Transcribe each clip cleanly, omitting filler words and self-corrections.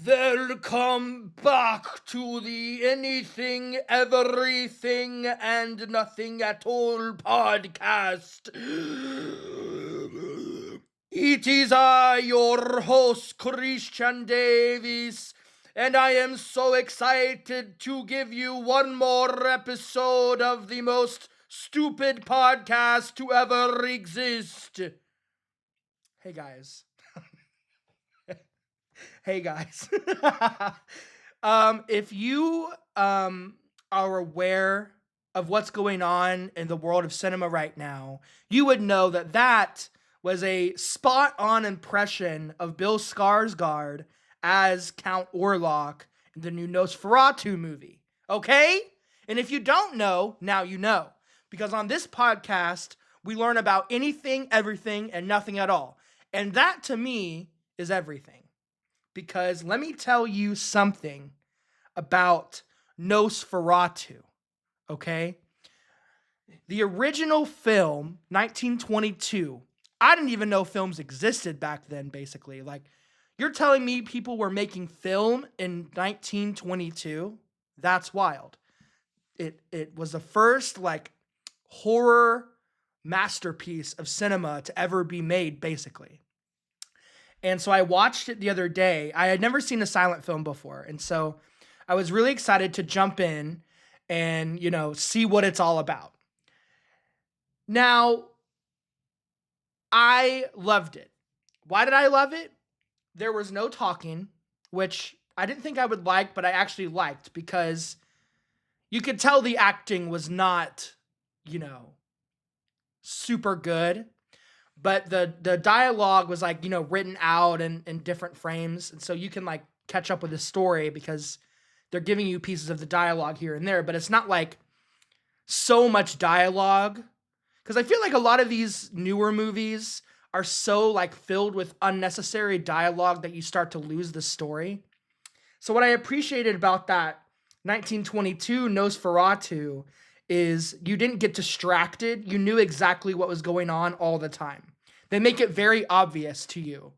Welcome back to the Anything, Everything, and Nothing at All podcast. It is I, your host, Christian Davis, and I am so excited to give you one more episode of the most stupid podcast to ever exist. Hey guys. Hey guys. If you are aware of what's going on in the world of cinema right now, you would know that that was a spot-on impression of Bill Skarsgård as Count Orlok in the new Nosferatu movie. Okay? And if you don't know, now you know. Because on this podcast, we learn about anything, everything, and nothing at all. And that, to me, is everything. Because let me tell you something about Nosferatu, okay? The original film, 1922, I didn't even know films existed back then, basically. Like, you're telling me people were making film in 1922? That's wild. It was the first, horror masterpiece of cinema to ever be made, basically. And so I watched it the other day. I had never seen a silent film before. And so I was really excited to jump in and, see what it's all about. Now, I loved it. Why did I love it? There was no talking, which I didn't think I would like, but I actually liked because you could tell the acting was not, super good. But the dialogue was written out in different frames. And so you can catch up with the story because they're giving you pieces of the dialogue here and there, but it's not so much dialogue. Because I feel like a lot of these newer movies are so filled with unnecessary dialogue that you start to lose the story. So what I appreciated about that 1922 Nosferatu is you didn't get distracted. You knew exactly what was going on all the time. They make it very obvious to you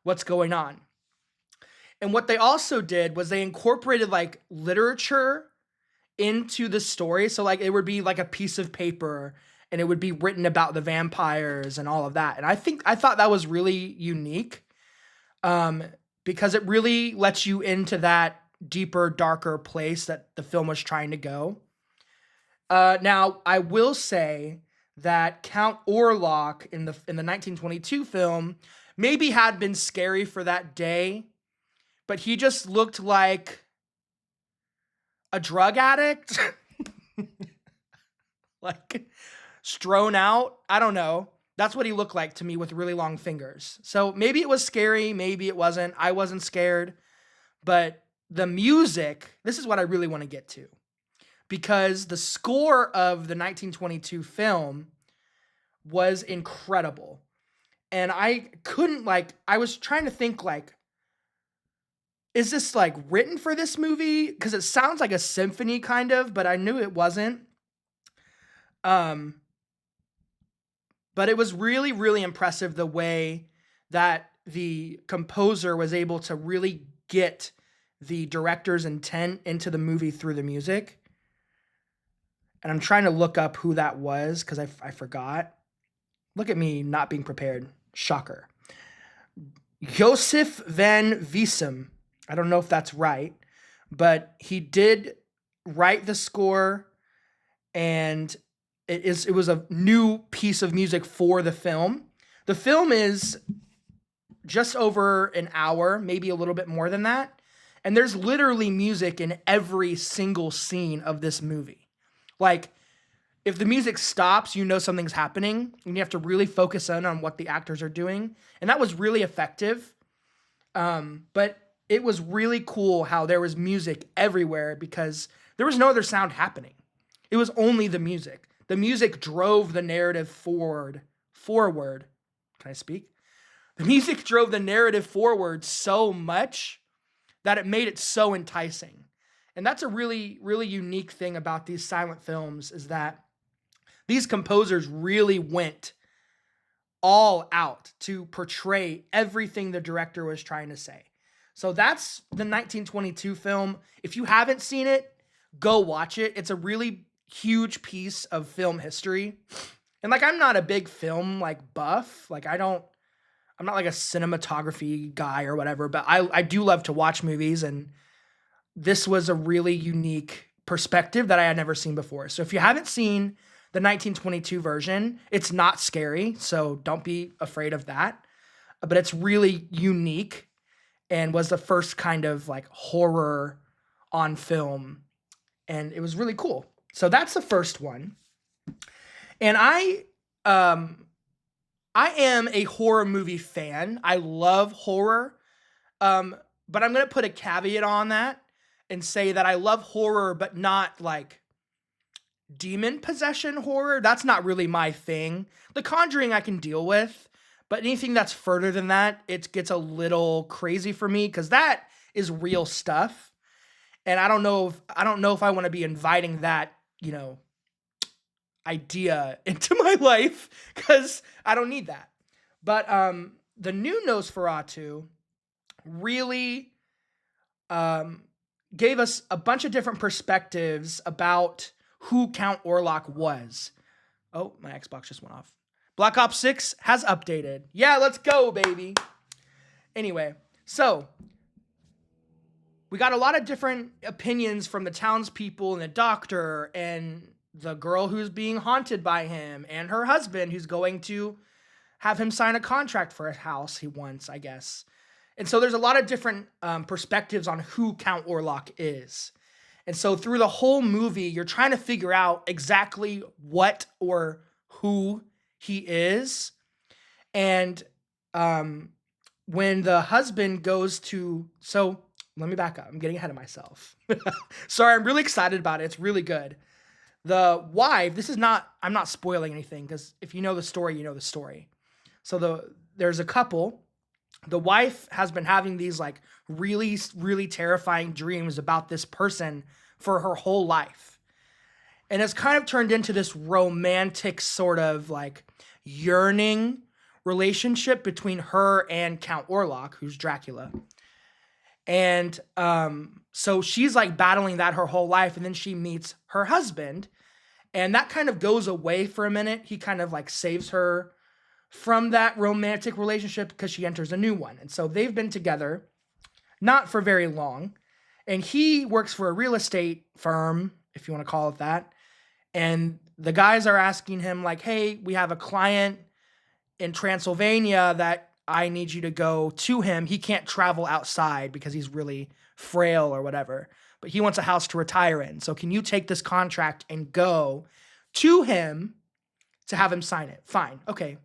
what's going on. And what they also did was they incorporated literature into the story. So it would be a piece of paper and it would be written about the vampires and all of that. And I thought that was really unique because it really lets you into that deeper, darker place that the film was trying to go. Now, I will say that Count Orlok in the 1922 film maybe had been scary for that day, but he just looked like a drug addict, strewn out. I don't know. That's what he looked like to me with really long fingers. So maybe it was scary, maybe it wasn't. I wasn't scared, but the music, this is what I really want to get to. Because the score of the 1922 film was incredible. And I couldn't I was trying to think is this written for this movie? Because it sounds like a symphony kind of, but I knew it wasn't. But it was really, really impressive the way that the composer was able to really get the director's intent into the movie through the music. And I'm trying to look up who that was because I forgot. Look at me not being prepared. Shocker. Josef van Wiesem. I don't know if that's right, but he did write the score, and it was a new piece of music for the film. The film is just over an hour, maybe a little bit more than that. And there's literally music in every single scene of this movie. If the music stops, you know something's happening, and you have to really focus in on what the actors are doing. And that was really effective. But it was really cool how there was music everywhere because there was no other sound happening. It was only the music. The music drove the narrative forward. Can I speak? The music drove the narrative forward so much that it made it so enticing. And that's a really, really unique thing about these silent films is that these composers really went all out to portray everything the director was trying to say. So that's the 1922 film. If you haven't seen it, go watch it. It's a really huge piece of film history. And like I'm not a big film like buff. Like I'm not like a cinematography guy or whatever, but I do love to watch movies, and this was a really unique perspective that I had never seen before. So if you haven't seen the 1922 version, it's not scary, so don't be afraid of that. But it's really unique and was the first kind of like horror on film, and it was really cool. So that's the first one. And um I am a horror movie fan. I love horror. But I'm going to put a caveat on that and say that I love horror, but not like demon possession horror. That's not really my thing. The Conjuring I can deal with, but anything that's further than that, it gets a little crazy for me because that is real stuff. And I don't know if I want to be inviting that, idea into my life because I don't need that. But the new Nosferatu really gave us a bunch of different perspectives about who Count Orlok was. Oh, my Xbox just went off. Black Ops 6 has updated. Yeah, let's go, baby. Anyway, so we got a lot of different opinions from the townspeople and the doctor and the girl who's being haunted by him and her husband who's going to have him sign a contract for a house he wants, I guess. And so there's a lot of different perspectives on who Count Orlok is. And so through the whole movie, you're trying to figure out exactly what or who he is. And when the husband goes to... So let me back up. I'm getting ahead of myself. Sorry, I'm really excited about it. It's really good. The wife, I'm not spoiling anything because if you know the story, you know the story. So there's a couple. The wife has been having these like really, really terrifying dreams about this person for her whole life. And it's kind of turned into this romantic sort of like yearning relationship between her and Count Orlok, who's Dracula. And so she's like battling that her whole life. And then she meets her husband. And that kind of goes away for a minute. He kind of like saves her from that romantic relationship because she enters a new one. And so they've been together not for very long. And he works for a real estate firm, if you want to call it that. And the guys are asking him like, hey, we have a client in Transylvania that I need you to go to him. He can't travel outside because he's really frail or whatever, but he wants a house to retire in. So can you take this contract and go to him to have him sign it? Fine. Okay.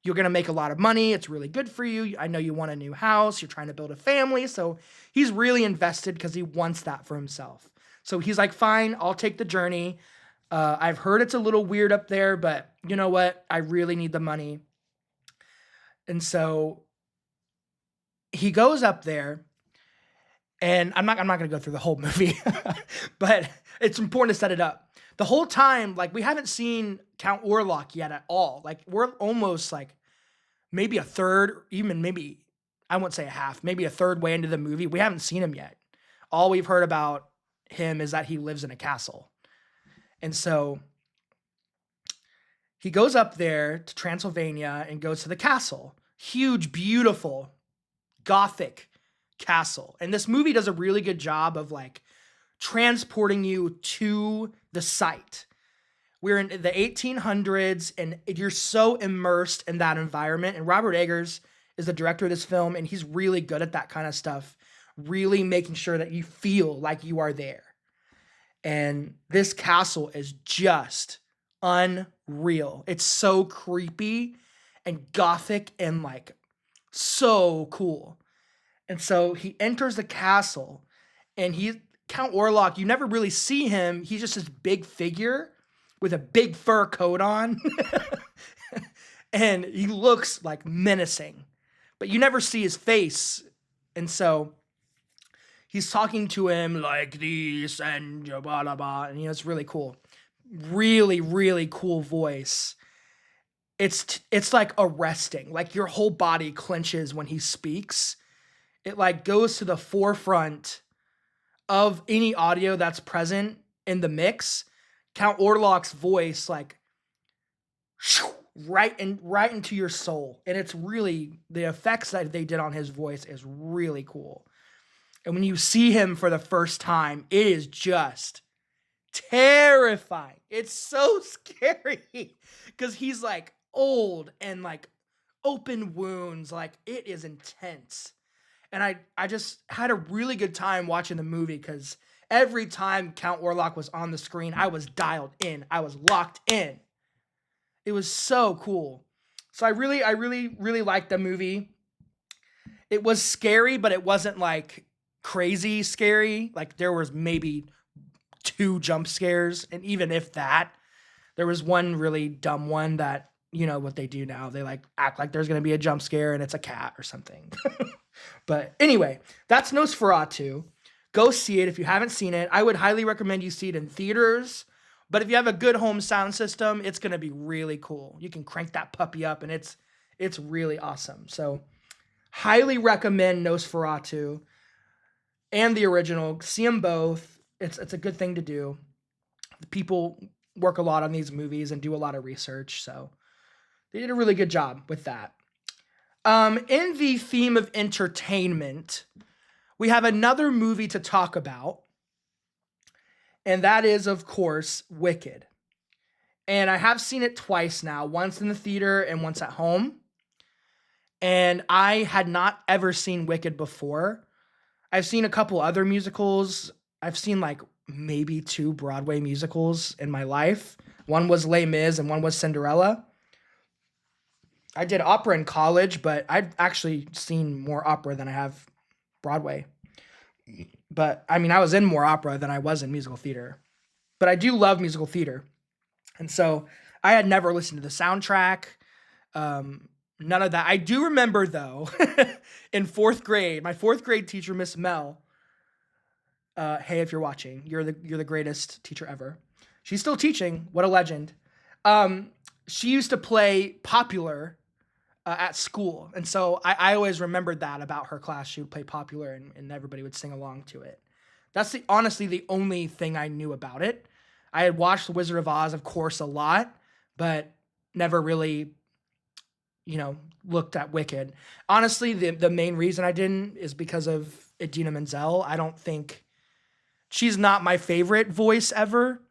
You're going to make a lot of money. It's really good for you. I know you want a new house. You're trying to build a family. So he's really invested because he wants that for himself. So he's like, fine, I'll take the journey. I've heard it's a little weird up there, but you know what? I really need the money. And so he goes up there, and I'm not going to go through the whole movie, but it's important to set it up. The whole time, like, we haven't seen Count Orlok yet at all. Like, we're almost like maybe a third, even maybe, I won't say a half, maybe a third way into the movie. We haven't seen him yet. All we've heard about him is that he lives in a castle. And so he goes up there to Transylvania and goes to the castle. Huge, beautiful, Gothic castle. And this movie does a really good job of like transporting you to the site. We're in the 1800s and you're so immersed in that environment. And Robert Eggers is the director of this film, and he's really good at that kind of stuff, really making sure that you feel like you are there. And this castle is just unreal. It's so creepy and Gothic and like so cool. And so he enters the castle, and Count Orlok, you never really see him. He's just this big figure with a big fur coat on. And he looks like menacing, but you never see his face. And so he's talking to him like this and blah, blah, blah. And it's really cool. Really, really cool voice. It's like arresting. Like your whole body clenches when he speaks. it like goes to the forefront of any audio that's present in the mix. Count Orlok's voice like right into your soul, and it's really, the effects that they did on his voice is really cool. And when you see him for the first time, it is just terrifying. It's so scary because he's like old and like open wounds. Like, it is intense. And I just had a really good time watching the movie because every time Count Orlok was on the screen, I was dialed in. I was locked in. It was so cool. So I really liked the movie. It was scary, but it wasn't like crazy scary. Like, there was maybe 2 jump scares, and even if that, there was one really dumb one that, you know what they do now. They like act like there's going to be a jump scare and it's a cat or something. But anyway, that's Nosferatu. Go see it if you haven't seen it. I would highly recommend you see it in theaters. But if you have a good home sound system, it's going to be really cool. You can crank that puppy up and it's really awesome. So highly recommend Nosferatu and the original. See them both. It's a good thing to do. People work a lot on these movies and do a lot of research, so they did a really good job with that. In the theme of entertainment, we have another movie to talk about, and that is, of course, Wicked. And I have seen it twice now, once in the theater and once at home. And I had not ever seen Wicked before. I've seen a couple other musicals. I've seen like maybe 2 Broadway musicals in my life. One was Les Mis and one was Cinderella. I did opera in college, but I've actually seen more opera than I have Broadway. But I mean, I was in more opera than I was in musical theater. But I do love musical theater. And so I had never listened to the soundtrack. None of that. I do remember, though, in 4th grade, my 4th grade teacher, Miss Mel, hey, if you're watching, you're the greatest teacher ever. She's still teaching. What a legend. She used to play Popular at school. And so I always remembered that about her class. She would play Popular and everybody would sing along to it. That's honestly the only thing I knew about it. I had watched The Wizard of Oz, of course, a lot, but never really, looked at Wicked. Honestly, the main reason I didn't is because of Idina Menzel. I don't think she's not my favorite voice ever,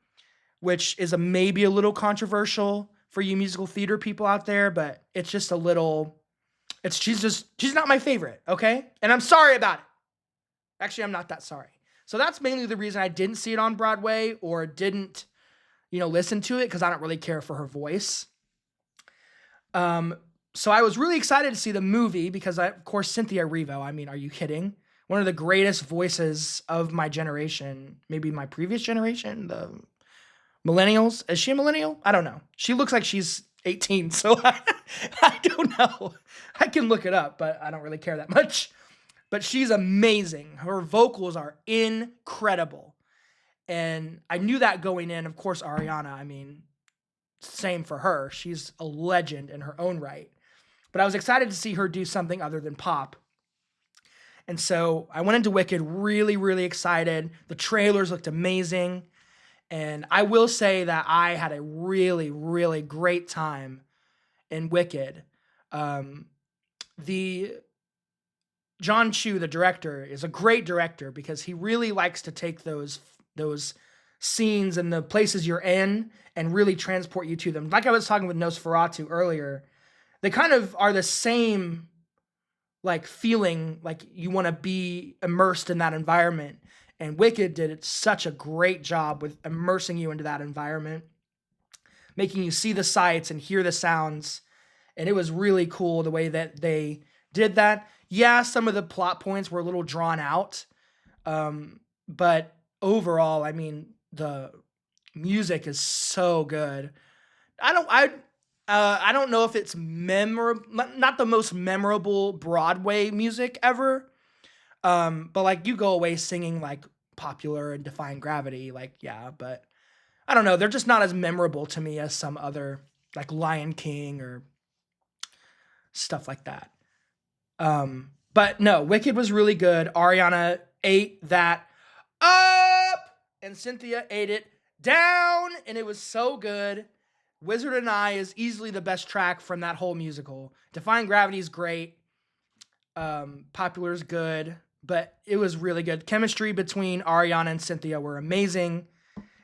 which is maybe a little controversial for you musical theater people out there, but it's just a little, she's not my favorite, okay? And I'm sorry about it. Actually, I'm not that sorry. So that's mainly the reason I didn't see it on Broadway or didn't, listen to it, because I don't really care for her voice. So I was really excited to see the movie because, of course, Cynthia Erivo. I mean, are you kidding? One of the greatest voices of my generation, maybe my previous generation, the millennials. Is she a millennial? I don't know. She looks like she's 18, so I don't know. I can look it up, but I don't really care that much. But she's amazing. Her vocals are incredible. And I knew that going in. Of course, Ariana, I mean, same for her. She's a legend in her own right. But I was excited to see her do something other than pop. And so I went into Wicked really, really excited. The trailers looked amazing. And I will say that I had a really, really great time in Wicked. The John Chu, the director, is a great director because he really likes to take those scenes and the places you're in and really transport you to them. Like I was talking with Nosferatu earlier, they kind of are the same, like, feeling like you want to be immersed in that environment. And Wicked did such a great job with immersing you into that environment, making you see the sights and hear the sounds. And it was really cool the way that they did that. Yeah, some of the plot points were a little drawn out. But overall, I mean, the music is so good. I don't know if it's not the most memorable Broadway music ever. But like you go away singing like Popular and Defying Gravity, like, yeah, but I don't know. They're just not as memorable to me as some other, like Lion King or stuff like that. But no, Wicked was really good. Ariana ate that up, and Cynthia ate it down, and it was so good. Wizard and I is easily the best track from that whole musical. Defying Gravity is great. Popular is good, but it was really good. Chemistry between Ariana and Cynthia were amazing,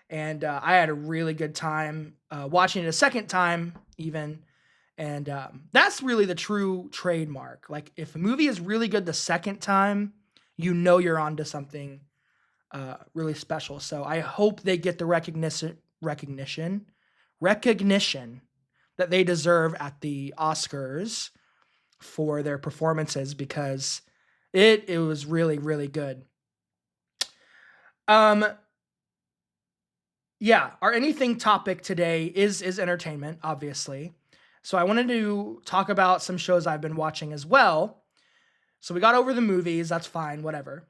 and I had a really good time watching it a second time, even. And that's really the true trademark. Like, if a movie is really good the second time, you know you're onto something really special. So I hope they get the recognition that they deserve at the Oscars for their performances, because it was really, really good. Yeah, our anything topic today is entertainment, obviously. So I wanted to talk about some shows I've been watching as well. So we got over the movies, that's fine, whatever.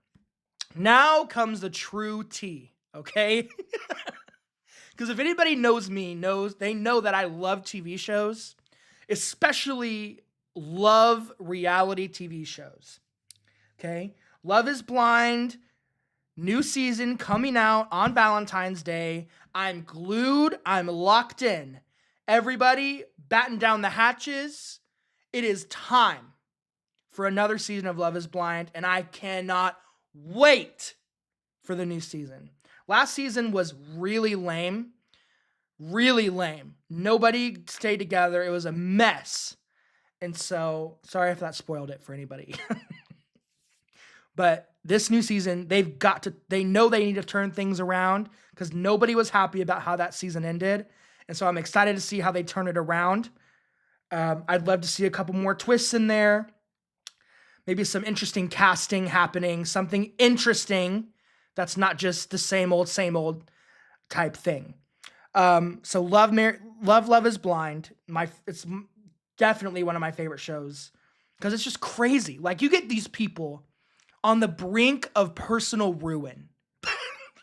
Now comes the true tea, okay? Because if anybody knows me, they know that I love TV shows, especially love reality TV shows. Okay? Love is Blind, new season coming out on Valentine's Day. I'm glued, I'm locked in. Everybody, batten down the hatches. It is time for another season of Love is Blind, and I cannot wait for the new season. Last season was really lame. Really lame. Nobody stayed together. It was a mess. And so, sorry if that spoiled it for anybody. But this new season, they know they need to turn things around, because nobody was happy about how that season ended. And so I'm excited to see how they turn it around. I'd love to see a couple more twists in there. Maybe some interesting casting happening, something interesting that's not just the same old type thing. So Love is Blind. It's definitely one of my favorite shows, because it's just crazy. Like, you get these people on the brink of personal ruin.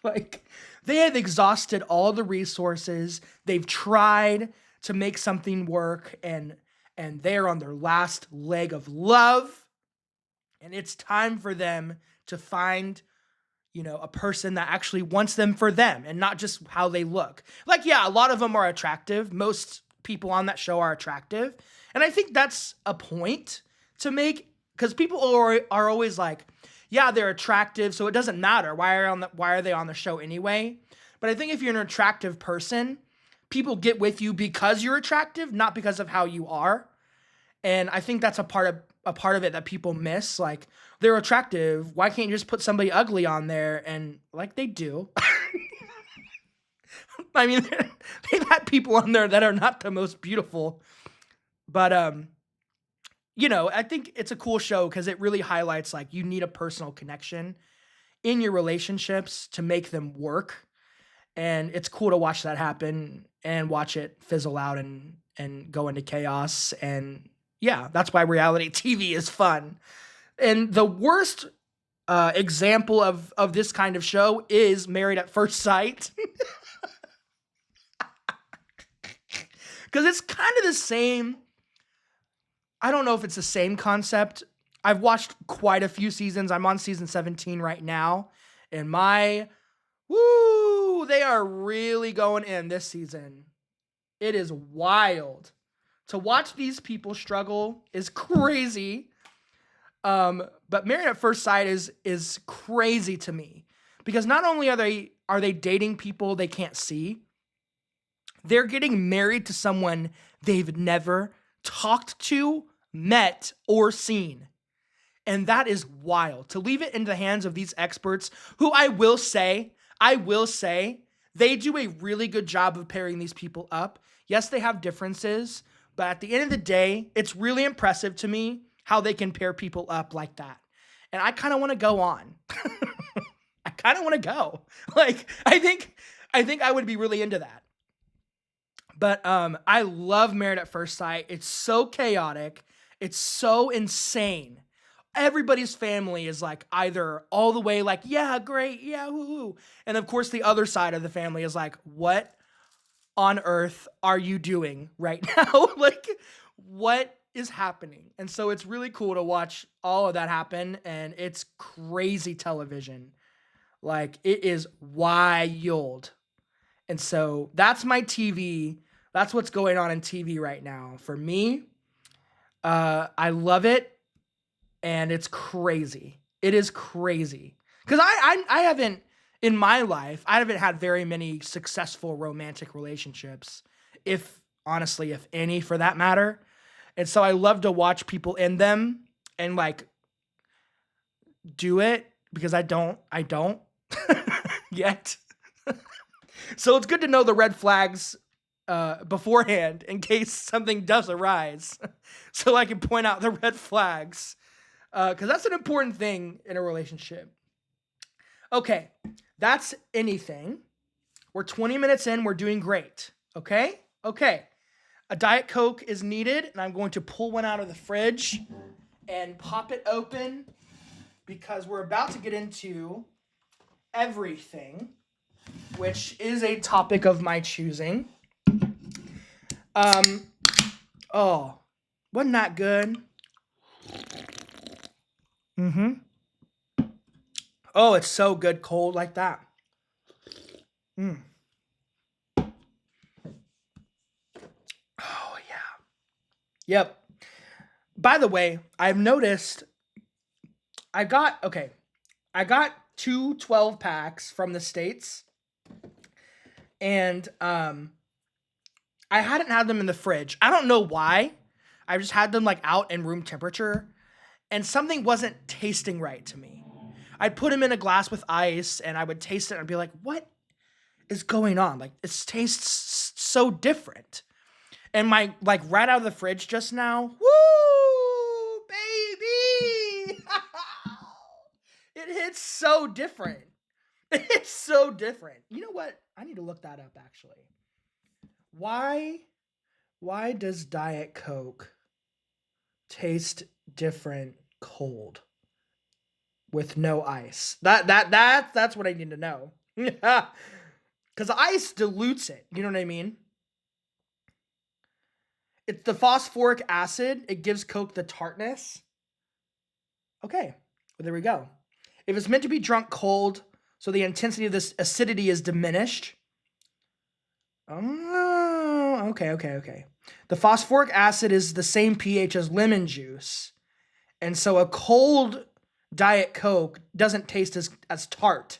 Like, they have exhausted all the resources. They've tried to make something work, and they're on their last leg of love. And it's time for them to find, a person that actually wants them for them and not just how they look. Like, yeah, a lot of them are attractive. Most people on that show are attractive. And I think that's a point to make, because people are always like, yeah, they're attractive, so it doesn't matter. Why are they on the show anyway? But I think if you're an attractive person, people get with you because you're attractive, not because of how you are. And I think that's a part of it that people miss. Like, they're attractive. Why can't you just put somebody ugly on there? And like, they do. I mean, they've had people on there that are not the most beautiful. But I think it's a cool show because it really highlights, like, you need a personal connection in your relationships to make them work. And it's cool to watch that happen and watch it fizzle out and go into chaos. And yeah, that's why reality TV is fun. And the worst example of this kind of show is Married at First Sight. Because it's kind of the same. I don't know if it's the same concept. I've watched quite a few seasons. I'm on season 17 right now. And they are really going in this season. It is wild. To watch these people struggle is crazy. But Married at First Sight is crazy to me, because not only are they dating people they can't see, they're getting married to someone they've never talked to, met, or seen. And that is wild. To leave it into the hands of these experts, who I will say, they do a really good job of pairing these people up. Yes, they have differences, but at the end of the day, it's really impressive to me how they can pair people up like that. And I kind of want to go on. I kind of want to go. Like, I think I would be really into that. But I love Married at First Sight. It's so chaotic. It's so insane. Everybody's family is like either all the way like, yeah, great, yeah, woo. And of course, the other side of the family is like, what on earth are you doing right now? Like, what is happening? And so it's really cool to watch all of that happen, and it's crazy television. Like, it is wild. And so that's my TV. That's what's going on in TV right now. For me, I love it, and it's crazy. It is crazy. Because I haven't, in my life, I haven't had very many successful romantic relationships, if honestly, if any, for that matter. And so I love to watch people in them and like do it because I don't yet. So it's good to know the red flags beforehand in case something does arise, so I can point out the red flags because that's an important thing in a relationship. Okay, that's anything. We're 20 minutes in. We're doing great. Okay? Okay. A Diet Coke is needed, and I'm going to pull one out of the fridge and pop it open because we're about to get into everything, which is a topic of my choosing. Oh, wasn't that good? Mm-hmm. Oh, it's so good cold like that. Mm. Oh, yeah. Yep. By the way, I've noticed okay, I got two 12 packs from the States, and I hadn't had them in the fridge. I don't know why. I just had them like out in room temperature, and something wasn't tasting right to me. I'd put them in a glass with ice, and I would taste it and I'd be like, what is going on? Like, it tastes so different. And my, like, right out of the fridge just now, woo, baby! It hits so different. It's so different. You know what? I need to look that up, actually. Why does Diet Coke taste different cold with no ice? That's what I need to know. Because ice dilutes it. You know what I mean? It's the phosphoric acid. It gives Coke the tartness. Okay, well, there we go. If it's meant to be drunk cold, so the intensity of this acidity is diminished. Oh, okay. The phosphoric acid is the same pH as lemon juice. And so a cold Diet Coke doesn't taste as tart.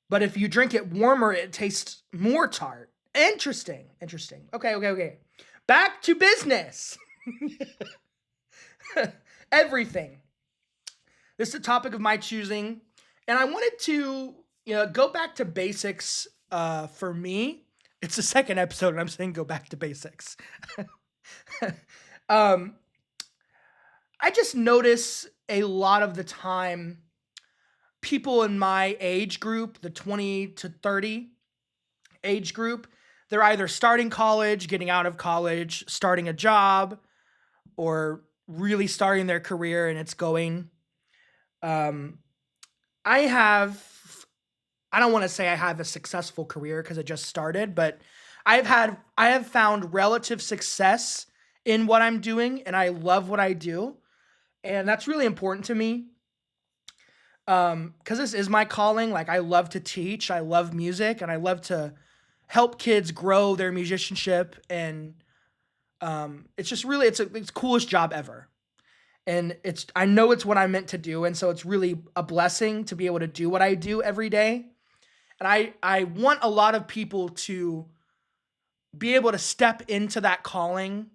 But if you drink it warmer, it tastes more tart. Interesting. Okay. Back to business. Everything. This is a topic of my choosing. And I wanted to, go back to basics for me. It's the second episode and I'm saying go back to basics. I just notice a lot of the time people in my age group, the 20 to 30 age group, they're either starting college, getting out of college, starting a job, or really starting their career and it's going. I don't want to say I have a successful career because it just started, but I have found relative success in what I'm doing and I love what I do. And that's really important to me. Because this is my calling. Like, I love to teach, I love music, and I love to help kids grow their musicianship. And it's just really, it's the coolest job ever. And I know it's what I'm meant to do. And so it's really a blessing to be able to do what I do every day. And I want a lot of people to be able to step into that calling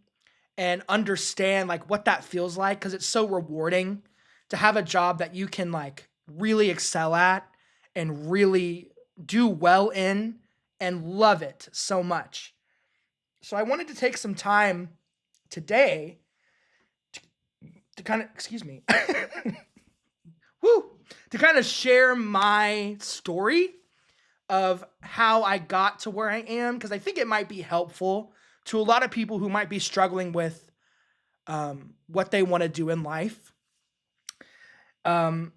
and understand like what that feels like. Cause it's so rewarding to have a job that you can like really excel at and really do well in and love it so much. So I wanted to take some time today to kind of, excuse me, to kind of share my story of how I got to where I am, because I think it might be helpful to a lot of people who might be struggling with what they want to do in life. When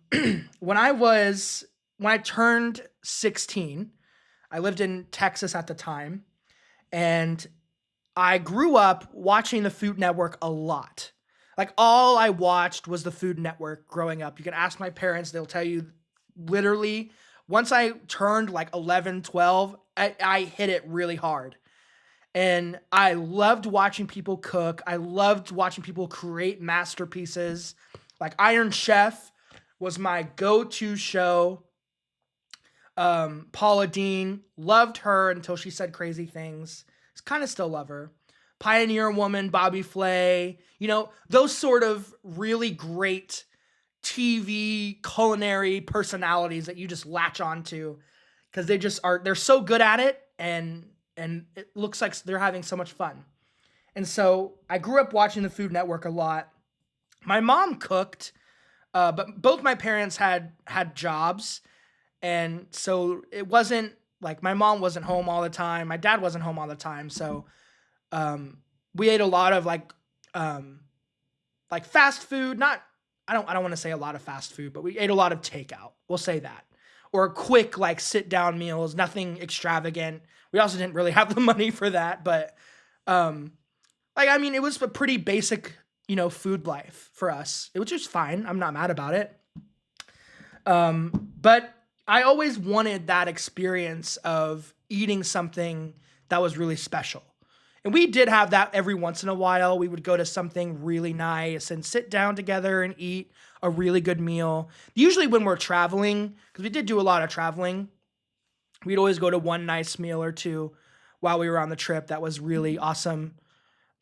I turned 16, I lived in Texas at the time, and I grew up watching the Food Network a lot. Like all I watched was the Food Network growing up. You can ask my parents, they'll tell you literally once I turned like 11, 12, I hit it really hard. And I loved watching people cook. I loved watching people create masterpieces. Like Iron Chef was my go-to show. Paula Dean, loved her until she said crazy things. Kind of still love her. Pioneer Woman, Bobby Flay, those sort of really great TV culinary personalities that you just latch onto because they're so good at it, and it looks like they're having so much fun. And so I grew up watching the Food Network a lot. My mom cooked, but both my parents had jobs, and so it wasn't like my mom wasn't home all the time. My dad wasn't home all the time. So we ate a lot of like fast food. Not I don't want to say a lot of fast food, but we ate a lot of takeout. We'll say that. Or quick like sit down meals, nothing extravagant. We also didn't really have the money for that, but it was a pretty basic, food life for us. It was just fine. I'm not mad about it. But I always wanted that experience of eating something that was really special. And we did have that every once in a while. We would go to something really nice and sit down together and eat a really good meal. Usually when we're traveling, because we did do a lot of traveling, we'd always go to one nice meal or two while we were on the trip. That was really awesome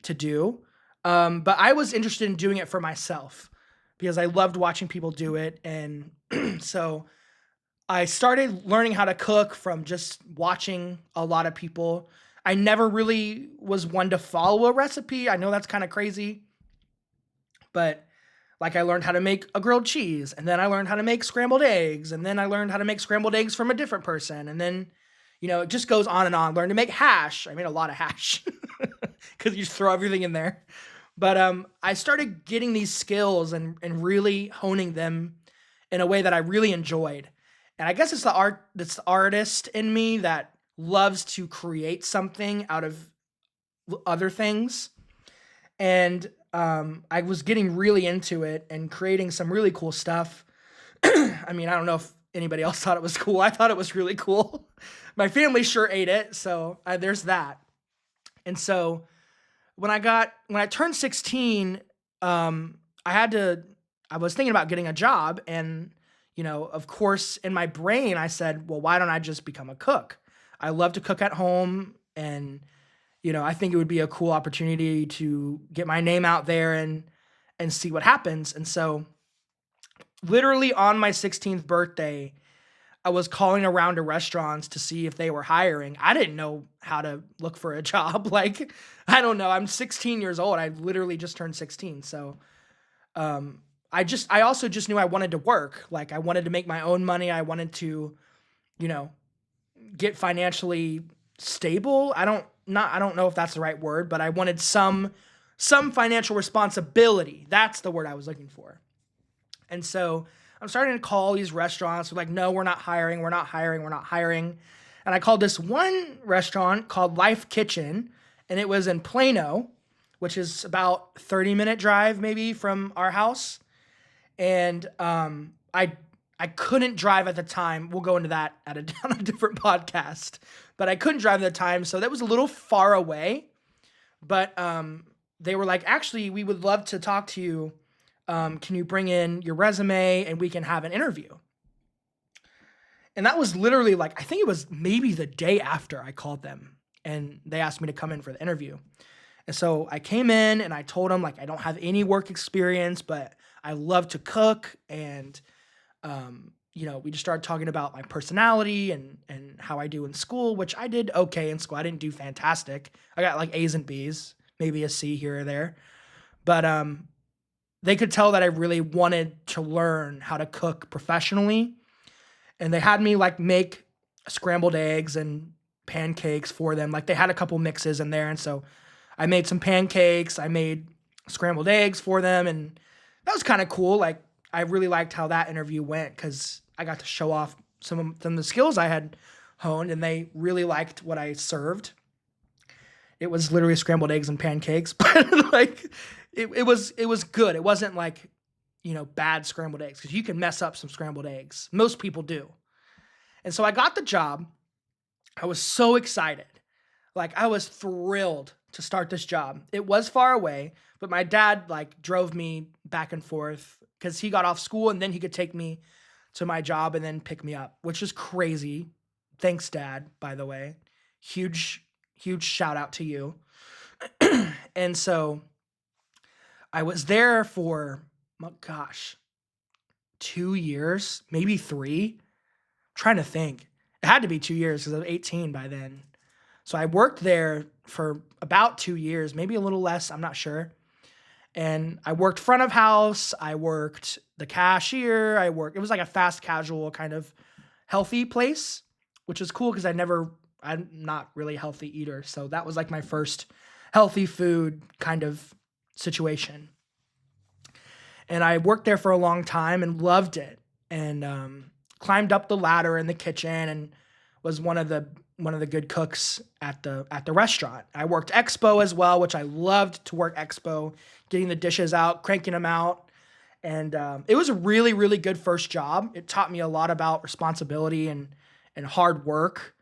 to do. But I was interested in doing it for myself because I loved watching people do it. And so I started learning how to cook from just watching a lot of people. I never really was one to follow a recipe. I know that's kind of crazy, but like I learned how to make a grilled cheese, and then I learned how to make scrambled eggs, and then I learned how to make scrambled eggs from a different person. And then, it just goes on and on. Learned to make hash. I made a lot of hash because you just throw everything in there. But I started getting these skills and really honing them in a way that I really enjoyed. And I guess it's the artist in me that loves to create something out of other things. And I was getting really into it and creating some really cool stuff. I don't know if anybody else thought it was cool. I thought it was really cool. My family sure ate it. So there's that. And so when I turned 16, I was thinking about getting a job, and of course, in my brain, I said, well, why don't I just become a cook? I love to cook at home, and, I think it would be a cool opportunity to get my name out there and see what happens. And so literally on my 16th birthday, I was calling around to restaurants to see if they were hiring. I didn't know how to look for a job. Like, I don't know. I'm 16 years old. I literally just turned 16. So, I also just knew I wanted to work. Like I wanted to make my own money. I wanted to, get financially stable. I don't know if that's the right word, but I wanted some financial responsibility. That's the word I was looking for. And so I'm starting to call these restaurants. They're like, no, we're not hiring. We're not hiring. We're not hiring. And I called this one restaurant called Life Kitchen, and it was in Plano, which is about 30-minute drive maybe from our house. And I couldn't drive at the time. We'll go into that on a different podcast. But I couldn't drive at the time, so that was a little far away. But they were like, actually, we would love to talk to you. Can you bring in your resume and we can have an interview? And that was literally like, I think it was maybe the day after I called them and they asked me to come in for the interview. And so I came in and I told them, like, I don't have any work experience, but I love to cook. And, we just started talking about my personality and how I do in school, which I did okay in school. I didn't do fantastic. I got like A's and B's, maybe a C here or there. But they could tell that I really wanted to learn how to cook professionally. And they had me like make scrambled eggs and pancakes for them. Like they had a couple mixes in there. And so I made some pancakes. I made scrambled eggs for them. And that was kind of cool. Like I really liked how that interview went because I got to show off some of the skills I had honed, and they really liked what I served. It was literally scrambled eggs and pancakes, but like it was good. It wasn't like, bad scrambled eggs because you can mess up some scrambled eggs. Most people do. And so I got the job. I was so excited. Like I was thrilled to start this job. It was far away, but my dad like drove me back and forth because he got off school and then he could take me to my job and then pick me up, which is crazy. Thanks, Dad, by the way. Huge, huge shout out to you. And so I was there for, oh gosh, 2 years, maybe three. I'm trying to think. It had to be 2 years because I was 18 by then. So I worked there for about 2 years, maybe a little less, I'm not sure. And I worked front of house, I worked the cashier, it was like a fast casual kind of healthy place, which is cool because I'm not really a healthy eater. So that was like my first healthy food kind of situation. And I worked there for a long time and loved it, and climbed up the ladder in the kitchen and was one of the good cooks at the restaurant. I worked expo as well, which I loved to work expo, getting the dishes out, cranking them out. And it was a really, really good first job. It taught me a lot about responsibility and hard work.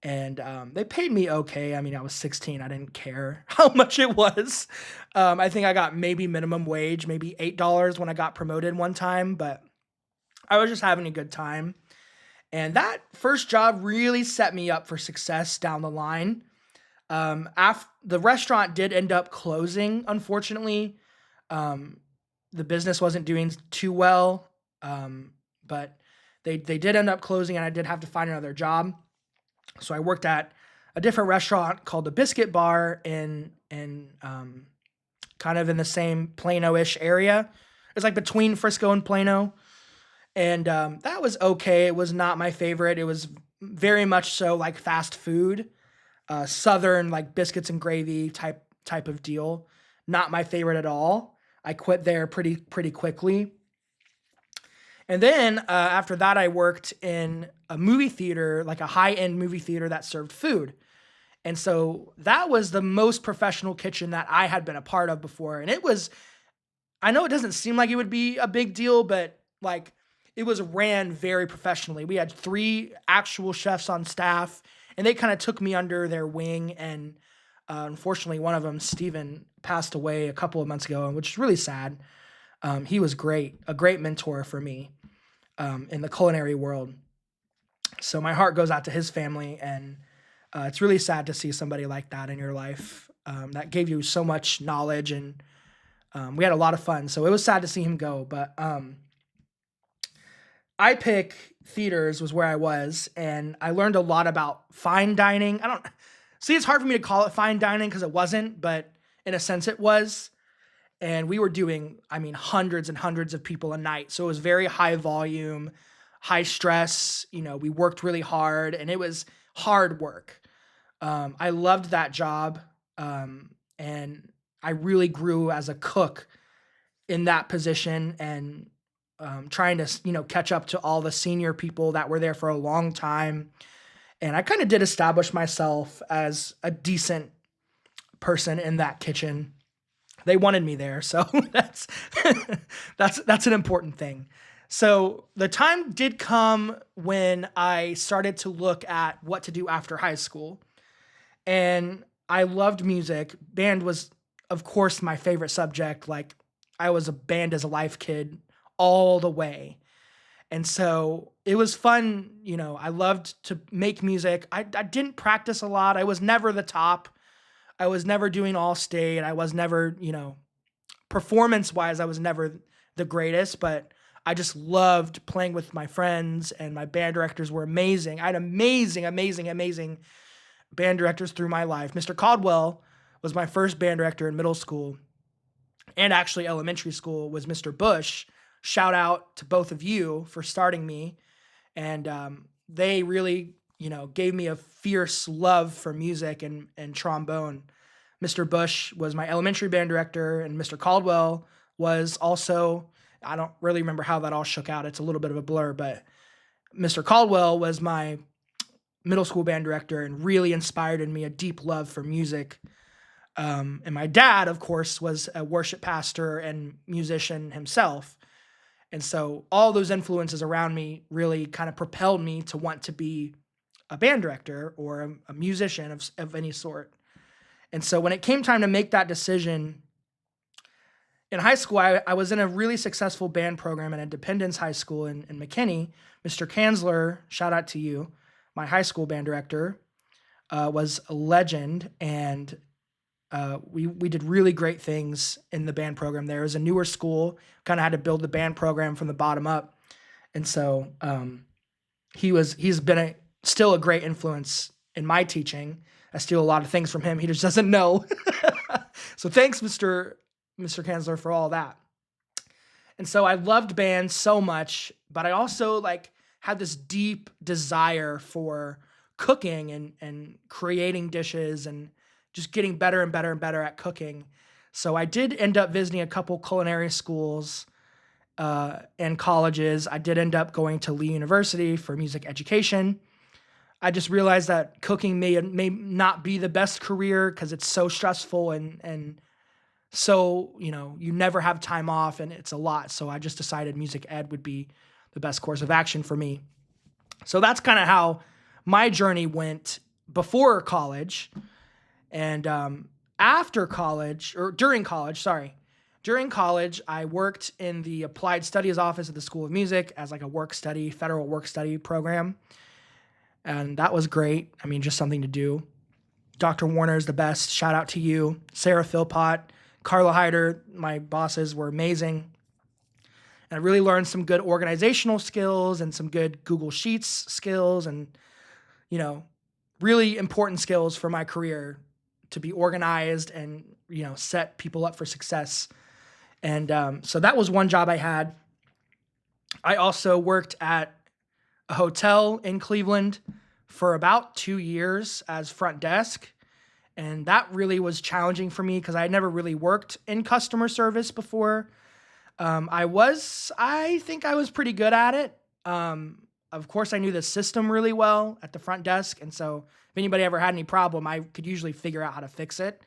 And they paid me okay. I mean, I was 16. I didn't care how much it was. I think I got maybe minimum wage, maybe $8 when I got promoted one time, but I was just having a good time. And that first job really set me up for success down the line. After the restaurant did end up closing, unfortunately. The business wasn't doing too well, but they did end up closing, and I did have to find another job. So I worked at a different restaurant called the Biscuit Bar in kind of in the same Plano-ish area. It's like between Frisco and Plano. And that was okay. It was not my favorite. It was very much so like fast food, Southern like biscuits and gravy type of deal. Not my favorite at all. I quit there pretty quickly. And then after that, I worked in a movie theater, like a high-end movie theater that served food. And so that was the most professional kitchen that I had been a part of before. And I know it doesn't seem like it would be a big deal, but like it was ran very professionally. We had 3 actual chefs on staff, and they kind of took me under their wing. And unfortunately, one of them, Steven, passed away a couple of months ago, which is really sad. He was great, a great mentor for me in the culinary world. So my heart goes out to his family, and it's really sad to see somebody like that in your life that gave you so much knowledge, and we had a lot of fun. So it was sad to see him go, but I Pick Theaters was where I was, and I learned a lot about fine dining. It's hard for me to call it fine dining because it wasn't, but in a sense it was. And we were doing, hundreds and hundreds of people a night. So it was very high volume, high stress. We worked really hard, and it was hard work. I loved that job. And I really grew as a cook in that position, and trying to, catch up to all the senior people that were there for a long time. And I kind of did establish myself as a decent person in that kitchen. They wanted me there, so that's an important thing. So the time did come when I started to look at what to do after high school. And I loved music. Band was, of course, my favorite subject. Like, I was a band as a life kid all the way. And so it was fun. I loved to make music. I didn't practice a lot. I was never the top. I was never doing all state. I was never, performance-wise, I was never the greatest, but I just loved playing with my friends, and my band directors were amazing. I had amazing, amazing, amazing band directors through my life. Mr. Caldwell was my first band director in middle school, and actually elementary school was Mr. Bush. Shout out to both of you for starting me. And they really, gave me a fierce love for music and trombone. Mr. Bush was my elementary band director, and Mr. Caldwell was also, I don't really remember how that all shook out. It's a little bit of a blur, but Mr. Caldwell was my middle school band director and really inspired in me a deep love for music. And my dad, of course, was a worship pastor and musician himself. And so all those influences around me really kind of propelled me to want to be a band director or a musician of any sort. And so when it came time to make that decision, in high school, I was in a really successful band program at Independence High School in McKinney. Mr. Kanzler, shout out to you, my high school band director, was a legend, and we did really great things in the band program there. It was a newer school, kind of had to build the band program from the bottom up. And so he's been still a great influence in my teaching. I steal a lot of things from him. He just doesn't know. So thanks, Mr. Kanzler, for all that. And so I loved band so much, but I also had this deep desire for cooking and creating dishes and just getting better and better and better at cooking. So I did end up visiting a couple culinary schools and colleges. I did end up going to Lee University for music education. I just realized that cooking may not be the best career because it's so stressful and so, you never have time off and it's a lot. So I just decided music ed would be the best course of action for me. So that's kind of how my journey went before college. And after college, or during college, I worked in the Applied Studies office at the School of Music as a federal work study program. And that was great. I mean, just something to do. Dr. Warner is the best. Shout out to you. Sarah Philpott, Carla Hyder, my bosses were amazing. And I really learned some good organizational skills and some good Google Sheets skills and, really important skills for my career to be organized and, set people up for success. And so that was one job I had. I also worked at a hotel in Cleveland for about 2 years as front desk. And that really was challenging for me because I had never really worked in customer service before. I think I was pretty good at it. Of course, I knew the system really well at the front desk. And so if anybody ever had any problem, I could usually figure out how to fix it.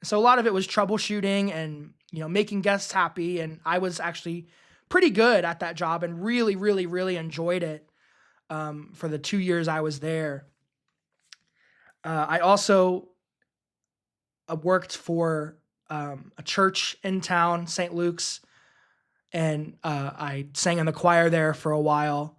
So a lot of it was troubleshooting and, making guests happy. And I was actually pretty good at that job and really, really, really enjoyed it for the 2 years I was there. I also worked for a church in town, St. Luke's, and I sang in the choir there for a while.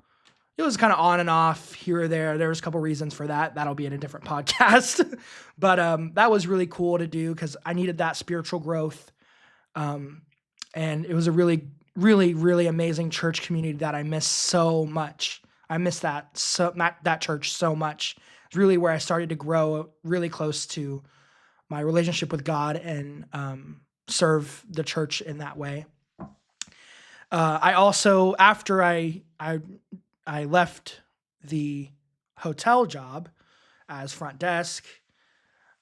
It was kind of on and off here or there. There was a couple reasons for that. That'll be in a different podcast. But that was really cool to do because I needed that spiritual growth. And it was a really, really, really amazing church community that I miss so much. I miss that church so much. It's really where I started to grow really close to my relationship with God and serve the church in that way. I also, after I left the hotel job as front desk,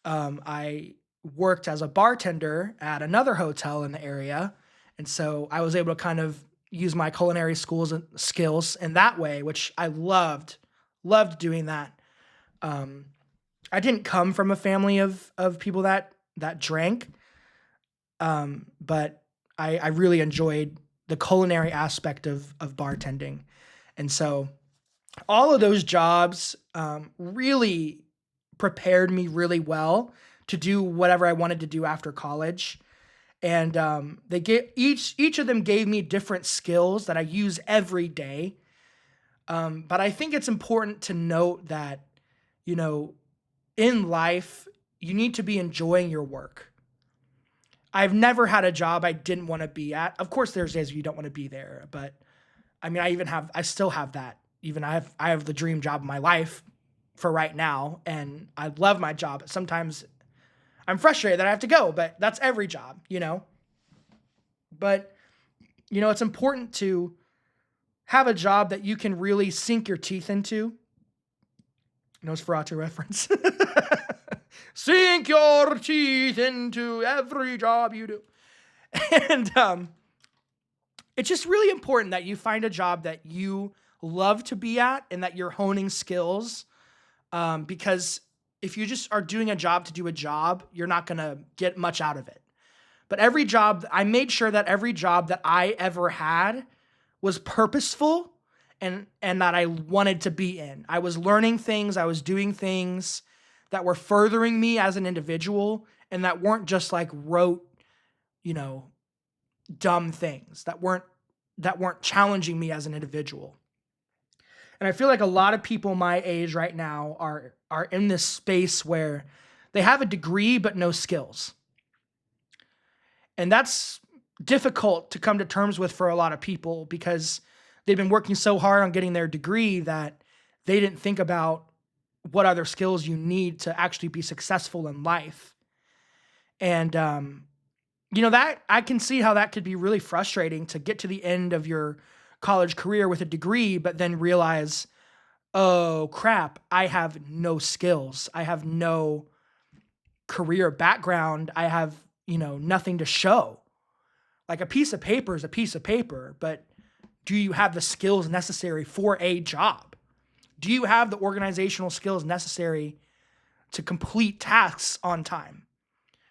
I worked as a bartender at another hotel in the area. And so I was able to kind of use my culinary skills in that way, which I loved doing that. I didn't come from a family of people that drank, but I really enjoyed the culinary aspect of bartending. And so all of those jobs really prepared me really well to do whatever I wanted to do after college. And they each of them gave me different skills that I use every day. But I think it's important to note that, in life, you need to be enjoying your work. I've never had a job I didn't want to be at. Of course, there's days you don't want to be there, but I mean, I still have that. Even I have the dream job of my life for right now, and I love my job. Sometimes I'm frustrated that I have to go, but that's every job, But, it's important to have a job that you can really sink your teeth into. Nosferatu reference. Sink your teeth into every job you do. And it's just really important that you find a job that you love to be at and that you're honing skills because if you just are doing a job to do a job, you're not going to get much out of it. But every job, I made sure that every job that I ever had was purposeful and that I wanted to be in. I was learning things, I was doing things that were furthering me as an individual and that weren't just like rote, you know, dumb things that weren't challenging me as an individual. And I feel like a lot of people my age right now are in this space where they have a degree but no skills. And that's difficult to come to terms with for a lot of people because they've been working so hard on getting their degree that they didn't think about what other skills you need to actually be successful in life. And, that I can see how that could be really frustrating to get to the end of your college career with a degree, but then realize, oh crap, I have no skills. I have no career background. I have, nothing to show. Like a piece of paper is a piece of paper, but do you have the skills necessary for a job? Do you have the organizational skills necessary to complete tasks on time?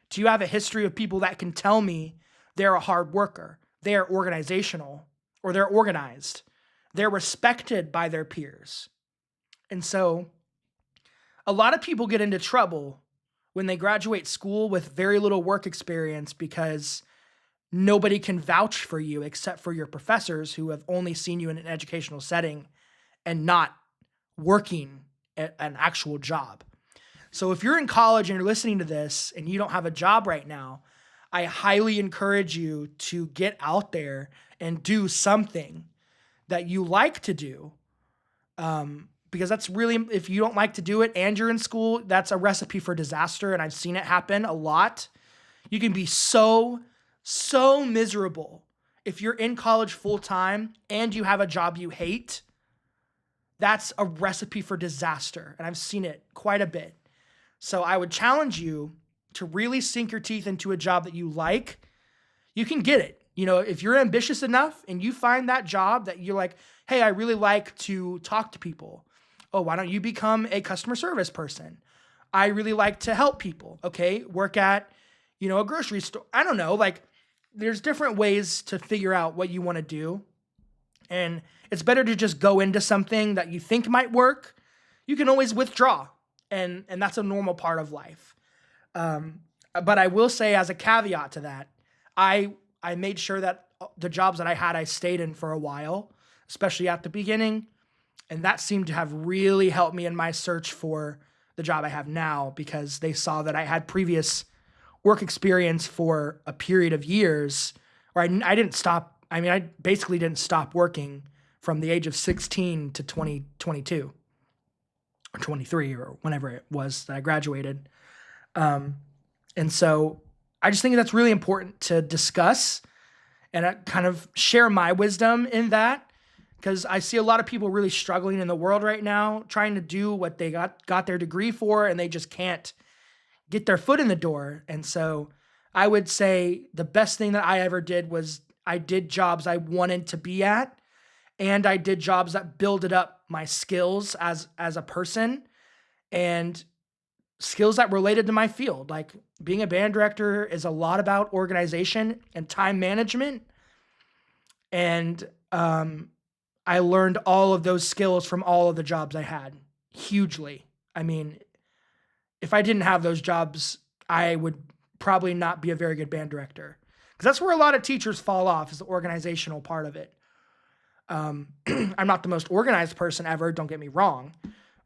Do you have a history of people that can tell me they're a hard worker, they're organizational, or they're organized, they're respected by their peers? And so a lot of people get into trouble when they graduate school with very little work experience because nobody can vouch for you except for your professors who have only seen you in an educational setting and not working at an actual job. So if you're in college and you're listening to this and you don't have a job right now, I highly encourage you to get out there and do something that you like to do. Because that's really, if you don't like to do it and you're in school, that's a recipe for disaster. And I've seen it happen a lot. You can be so miserable if you're in college full time and you have a job you hate. That's a recipe for disaster. And I've seen it quite a bit. So I would challenge you to really sink your teeth into a job that you like. You can get it. If you're ambitious enough and you find that job that you're like, hey, I really like to talk to people. Oh, why don't you become a customer service person? I really like to help people. Okay, work at, a grocery store. I don't know. Like, there's different ways to figure out what you want to do. And it's better to just go into something that you think might work. You can always withdraw. And that's a normal part of life. But I will say as a caveat to that, I made sure that the jobs that I had, I stayed in for a while, especially at the beginning. And that seemed to have really helped me in my search for the job I have now because they saw that I had previous work experience for a period of years, or I didn't stop. I mean, I basically didn't stop working from the age of 16 to 22 or 23 or whenever it was that I graduated. And so I just think that's really important to discuss and I kind of share my wisdom in that. Because I see a lot of people really struggling in the world right now, trying to do what they got their degree for, and they just can't get their foot in the door. And so I would say the best thing that I ever did was I did jobs I wanted to be at, and I did jobs that builded up my skills as a person and skills that related to my field. Like being a band director is a lot about organization and time management. And I learned all of those skills from all of the jobs I had hugely. I mean, if I didn't have those jobs, I would probably not be a very good band director because that's where a lot of teachers fall off is the organizational part of it. I'm not the most organized person ever, don't get me wrong,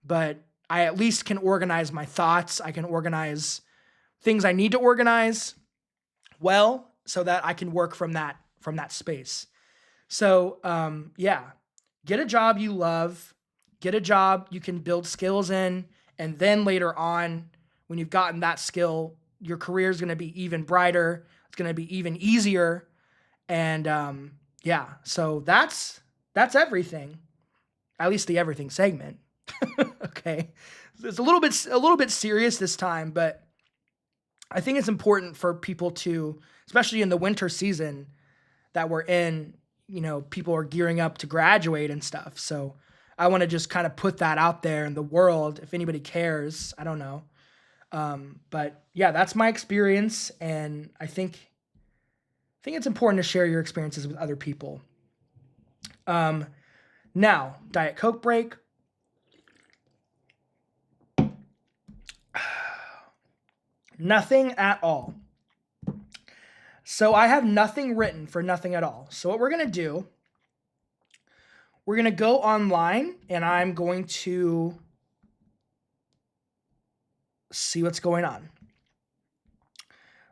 but I at least can organize my thoughts. I can organize things I need to organize well so that I can work from that space. So, get a job you love, get a job you can build skills in, and then later on, when you've gotten that skill, your career is going to be even brighter. It's going to be even easier. And so that's everything, at least the everything segment. Okay. It's a little bit serious this time, but I think it's important for people to, especially in the winter season that we're in, people are gearing up to graduate and stuff. So I want to just kind of put that out there in the world. If anybody cares, I don't know. But yeah, that's my experience. And I think it's important to share your experiences with other people. Now, Diet Coke break. Nothing at all. So I have nothing written for nothing at all. So what we're going to do, we're going to go online and I'm going to see what's going on.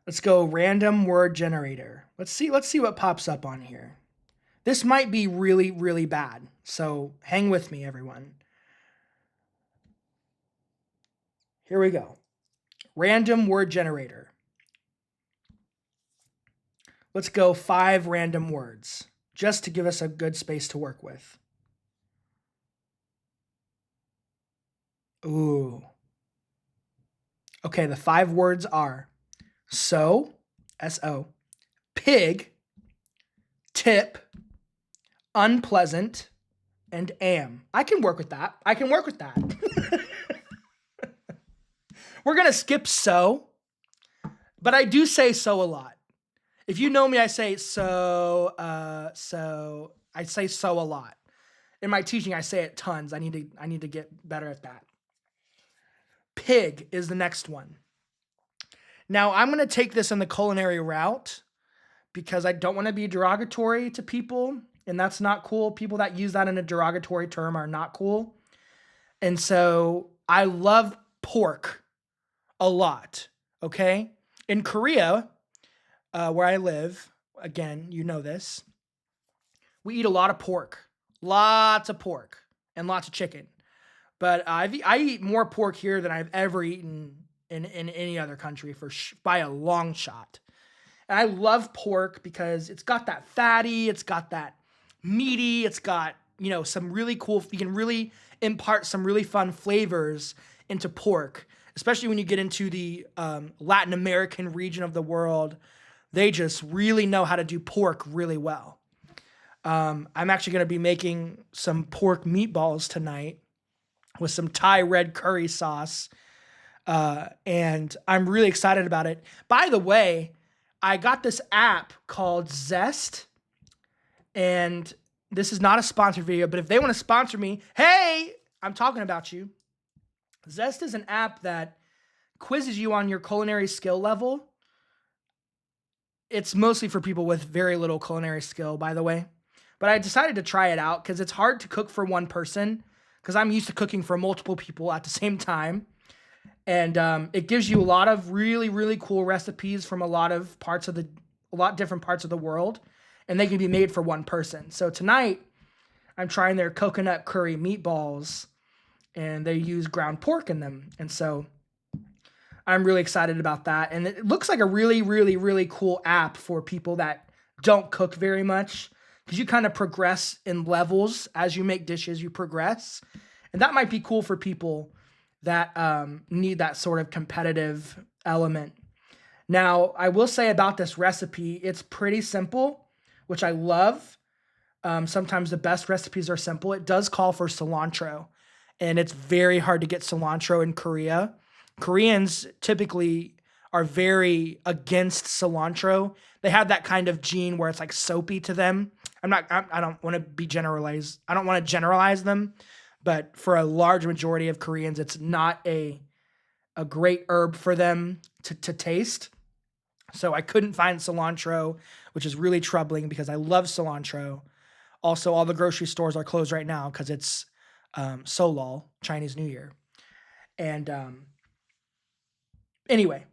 Let's go random word generator. Let's see what pops up on here. This might be really, really bad. So hang with me, everyone. Here we go. Random word generator. Let's go 5 random words, just to give us a good space to work with. Ooh. Okay, the 5 words are so, S-O, pig, tip, unpleasant, and am. I can work with that. We're going to skip so, but I do say so a lot. If you know me, I say so. I say so a lot. In my teaching, I say it tons. I need to get better at that. Pig is the next one. Now, I'm going to take this in the culinary route because I don't want to be derogatory to people, and that's not cool. People that use that in a derogatory term are not cool. And so I love pork a lot, okay? In Korea, where I live, again, you know this, we eat a lot of pork. Lots of pork and lots of chicken. But I eat more pork here than I've ever eaten in any other country by a long shot. And I love pork because it's got that fatty, it's got that meaty, it's got, some really cool, you can really impart some really fun flavors into pork, especially when you get into the Latin American region of the world. They just really know how to do pork really well. I'm actually going to be making some pork meatballs tonight with some Thai red curry sauce. And I'm really excited about it. By the way, I got this app called Zest. And this is not a sponsored video, but if they want to sponsor me, hey, I'm talking about you. Zest is an app that quizzes you on your culinary skill level. It's mostly for people with very little culinary skill, by the way. But I decided to try it out because it's hard to cook for one person because I'm used to cooking for multiple people at the same time. And it gives you a lot of really, really cool recipes from a lot different parts of the world. And they can be made for one person. So tonight, I'm trying their coconut curry meatballs. And they use ground pork in them. And so I'm really excited about that. And it looks like a really, really, really cool app for people that don't cook very much. Because you kind of progress in levels as you make dishes, you progress. And that might be cool for people that need that sort of competitive element. Now, I will say about this recipe, it's pretty simple, which I love. Sometimes the best recipes are simple. It does call for cilantro. And it's very hard to get cilantro in Korea. Koreans typically are very against cilantro. They have that kind of gene where it's like soapy to them. I don't want to generalize them, but for a large majority of Koreans, it's not a great herb for them to taste. So I couldn't find cilantro, which is really troubling because I love cilantro. Also, all the grocery stores are closed right now because it's Solal, Chinese New Year. And anyway,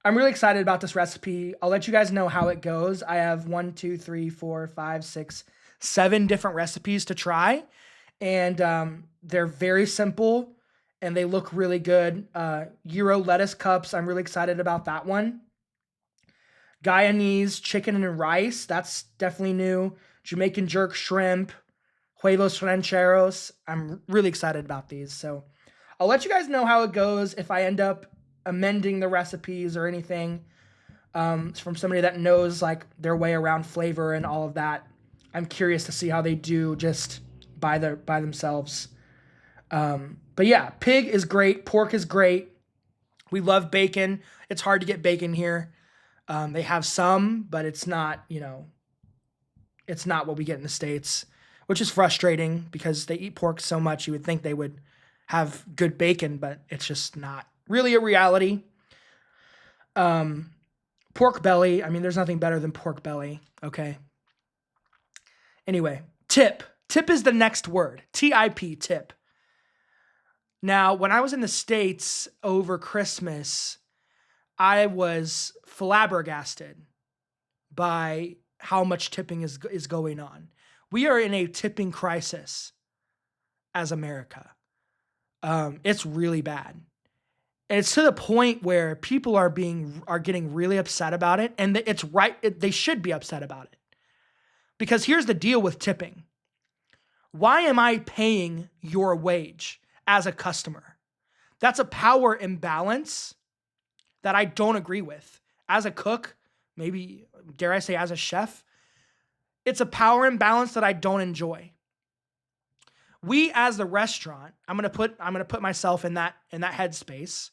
I'm really excited about this recipe. I'll let you guys know how it goes. I have 1, 2, 3, 4, 5, 6, 7 different recipes to try. And they're very simple and they look really good. Gyro lettuce cups, I'm really excited about that one. Guyanese chicken and rice, that's definitely new. Jamaican jerk shrimp, huevos rancheros. I'm really excited about these. So I'll let you guys know how it goes if I end up amending the recipes or anything from somebody that knows like their way around flavor and all of that. I'm curious to see how they do just by themselves. But yeah, pig is great. Pork is great. We love bacon. It's hard to get bacon here. They have some, but it's not, it's not what we get in the States, which is frustrating because they eat pork so much. You would think they would have good bacon, but it's just not really a reality. Pork belly. I mean, there's nothing better than pork belly. Okay. Anyway, tip. Tip is the next word. TIP, tip. Now, when I was in the States over Christmas, I was flabbergasted by how much tipping is going on. We are in a tipping crisis as America. It's really bad. And it's to the point where people are getting really upset about it, and it's right. They should be upset about it. Because here's the deal with tipping. Why am I paying your wage as a customer? That's a power imbalance that I don't agree with. As a cook, maybe, dare I say, as a chef, it's a power imbalance that I don't enjoy. We as the restaurant, I'm gonna put myself in that headspace.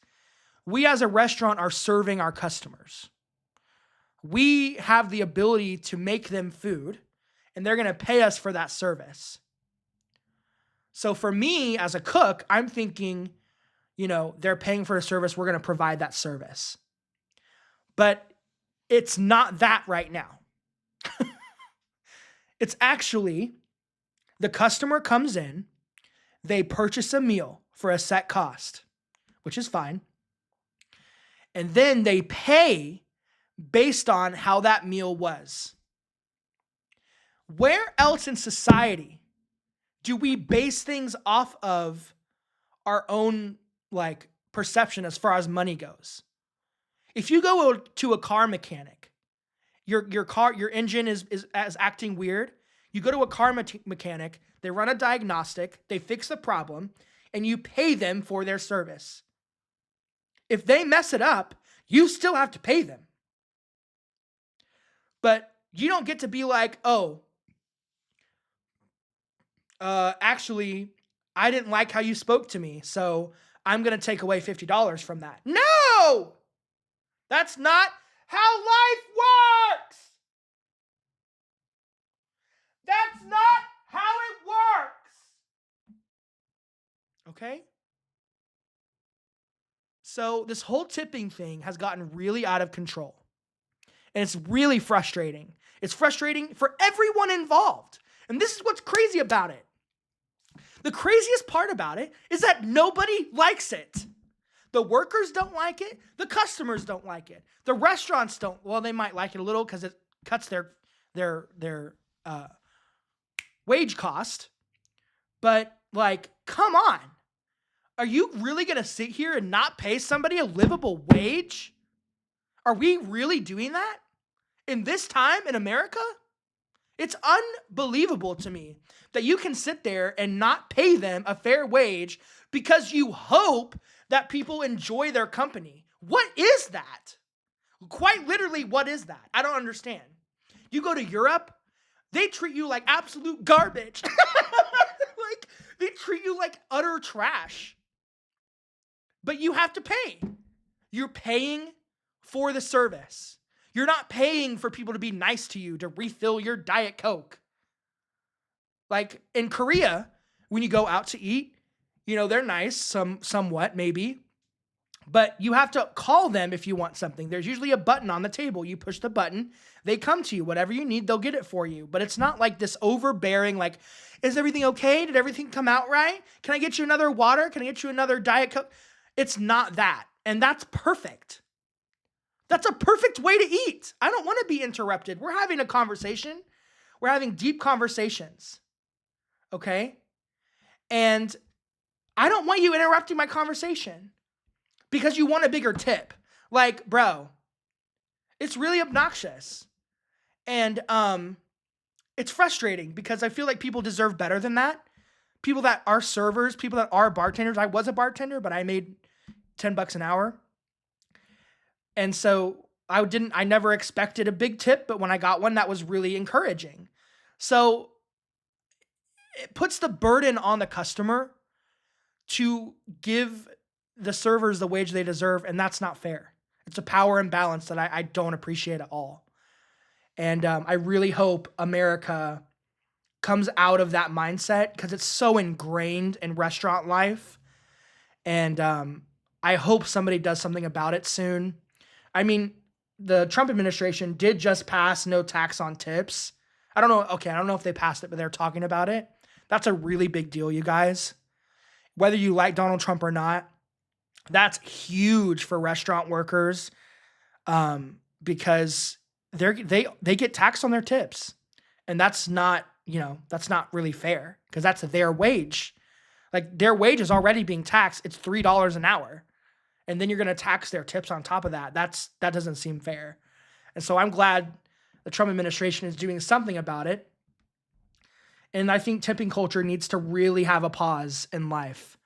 We as a restaurant are serving our customers. We have the ability to make them food, and they're gonna pay us for that service. So for me as a cook, I'm thinking, they're paying for a service, we're gonna provide that service. But it's not that right now. It's actually the customer comes in, they purchase a meal for a set cost, which is fine. And then they pay based on how that meal was. Where else in society do we base things off of our own perception as far as money goes? If you go to a car mechanic, your engine is acting weird. You go to a car mechanic, they run a diagnostic, they fix the problem, and you pay them for their service. If they mess it up, you still have to pay them. But you don't get to be like, actually, I didn't like how you spoke to me, so I'm going to take away $50 from that. No! That's not how life works! That's not how it works! Okay? So this whole tipping thing has gotten really out of control. And it's really frustrating. It's frustrating for everyone involved. And this is what's crazy about it. The craziest part about it is that nobody likes it. The workers don't like it. The customers don't like it. The restaurants don't. Well, they might like it a little because it cuts their wage cost. But come on. Are you really going to sit here and not pay somebody a livable wage? Are we really doing that in this time in America? It's unbelievable to me that you can sit there and not pay them a fair wage because you hope that people enjoy their company. What is that? Quite literally, what is that? I don't understand. You go to Europe, they treat you like absolute garbage. They treat you like utter trash. But you have to pay. You're paying for the service. You're not paying for people to be nice to you, to refill your Diet Coke. Like in Korea, when you go out to eat, they're nice, somewhat maybe. But you have to call them if you want something. There's usually a button on the table. You push the button, they come to you. Whatever you need, they'll get it for you. But it's not like this overbearing, is everything okay? Did everything come out right? Can I get you another water? Can I get you another Diet Coke? It's not that. And that's perfect. That's a perfect way to eat. I don't want to be interrupted. We're having a conversation. We're having deep conversations. Okay? And I don't want you interrupting my conversation because you want a bigger tip. Bro, it's really obnoxious. And it's frustrating because I feel like people deserve better than that. People that are servers, people that are bartenders. I was a bartender, but I made $10 an hour. And so I never expected a big tip, but when I got one, that was really encouraging. So it puts the burden on the customer to give the servers the wage they deserve, and that's not fair. It's a power imbalance that I don't appreciate at all. And I really hope America comes out of that mindset because it's so ingrained in restaurant life. And I hope somebody does something about it soon. I mean, the Trump administration did just pass no tax on tips. I don't know. Okay, I don't know if they passed it, but they're talking about it. That's a really big deal, you guys. Whether you like Donald Trump or not, that's huge for restaurant workers because they get taxed on their tips. And that's not, that's not really fair because that's their wage. Like their wage is already being taxed. It's $3 an hour. And then you're going to tax their tips on top of that. That doesn't seem fair. And so I'm glad the Trump administration is doing something about it. And I think tipping culture needs to really have a pause in life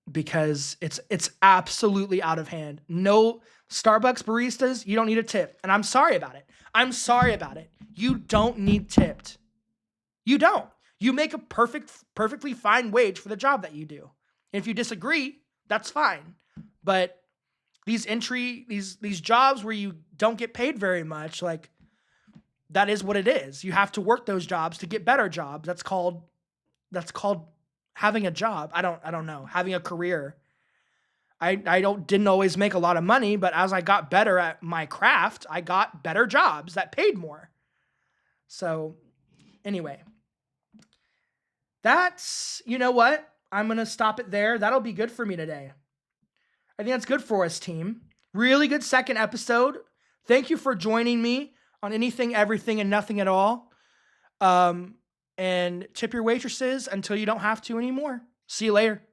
because it's absolutely out of hand. No Starbucks baristas, you don't need a tip. And I'm sorry about it. I'm sorry about it. You don't need tipped. You don't. You make a perfectly fine wage for the job that you do. And if you disagree, that's fine. But these jobs where you don't get paid very much, like that is what it is. You have to work those jobs to get better jobs. That's called having a job. I don't know. Having a career. I didn't always make a lot of money, but as I got better at my craft, I got better jobs that paid more. So anyway, that's, you know what? I'm going to stop it there. That'll be good for me today. I think that's good for us, team. Really good second episode. Thank you for joining me on Anything, Everything, and Nothing at All. And tip your waitresses until you don't have to anymore. See you later.